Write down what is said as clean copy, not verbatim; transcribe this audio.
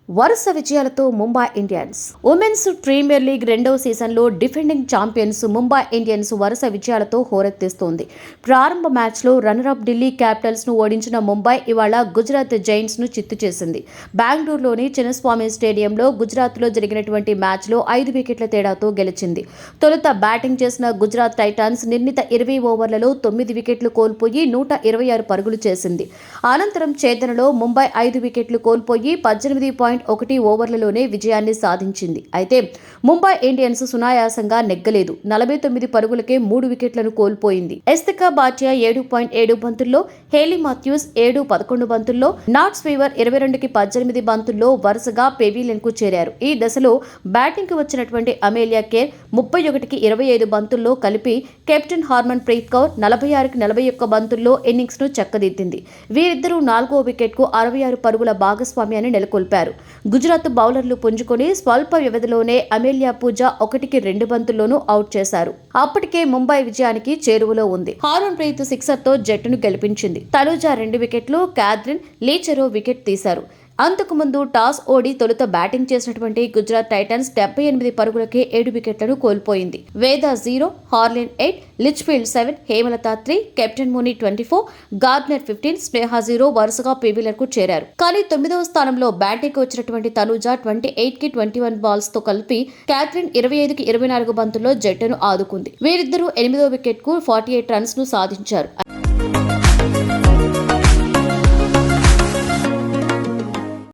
వరుస విజయాలతో Mumbai Indians women's premier league రెండవ సీజన్లో డిఫెండింగ్ ఛాంపియన్స్ ముంబై ఇండియన్స్ వరుస విజయాలతో హోరెత్తిస్తోంది. ప్రారంభ మ్యాచ్లో రన్నరప్ ఢిల్లీ క్యాపిటల్స్ ను ఓడించిన ముంబై ఇవాళ గుజరాత్ జైంట్స్ ను చిత్తు చేసింది. బెంగళూరులోని చిన్నస్వామి స్టేడియంలో గుజరాత్లో జరిగినటువంటి మ్యాచ్లో 5 వికెట్ల తేడాతో గెలిచింది. తొలుత బ్యాటింగ్ చేసిన గుజరాత్ టైటాన్స్ నిర్ణీత 20 ఓవర్లలో 9 వికెట్లు కోల్పోయి 126 పరుగులు చేసింది. అనంతరం ఛేదనలో ముంబై 5 వికెట్లు కోల్పోయి 18.1 ఓవర్లలోనే విజయాన్ని సాధించింది. అయితే ముంబై ఇండియన్స్ సునాయాసంగా నెగ్గలేదు. 49 పరుగులకే 3 వికెట్లను కోల్పోయింది. ఎస్తికా బాటియా 7.7 బంతుల్లో, హేలీ మాథ్యూస్ 7-11 బంతుల్లో, నాట్ స్వీవర్ 22కి 18 బంతుల్లో వరుసగా పెవిలియన్ కు చేరారు. ఈ దశలో బ్యాటింగ్ కు వచ్చినటువంటి అమేలియా కేర్ 31కి 25 బంతుల్లో కలిపి కెప్టెన్ హార్మన్ ప్రీత్ కౌర్ 46కి 41 బంతుల్లో ఇన్నింగ్స్ ను చక్కదిద్దింది. వీరిద్దరూ 4వ వికెట్ కు 66 పరుగుల భాగస్వామ్యాన్ని నెలకొల్పారు. గుజరాత్ బౌలర్లు పుంజుకొని స్వల్ప వ్యవధిలోనే అమేలియా పూజా 1కి 2 బంతుల్లోనూ అవుట్ చేశారు. అప్పటికే ముంబై విజయానికి చేరువలో ఉంది. హార్మన్ ప్రీత్ సిక్సర్ తో జట్టును గెలిపించింది. తనుజా 2 వికెట్లు, క్యాథరిన్ లీ చెరో వికెట్ తీశారు. అంతకుముందు టాస్ ఓడి తొలుత బ్యాటింగ్ చేసినటువంటి గుజరాత్ టైటన్స్ 78 పరుగులకే 7 వికెట్లను కోల్పోయింది. Veda 0, Harleen 8, Litchfield 7, Hemalatha 3, captain Mooney 24, Gardner 15, Sneha 0 వరుసగా పెవిలియన్ కు చేరారు. కానీ 9వ స్థానంలో బ్యాటింగ్ కు వచ్చినటువంటి తనుజా 28కి 21 బాల్స్ తో కలిపి క్యాథరిన్ 25కి 24 బంతుల్లో జట్టును ఆదుకుంది. వీరిద్దరూ 8వ వికెట్ కు 48 రన్స్ ను సాధించారు.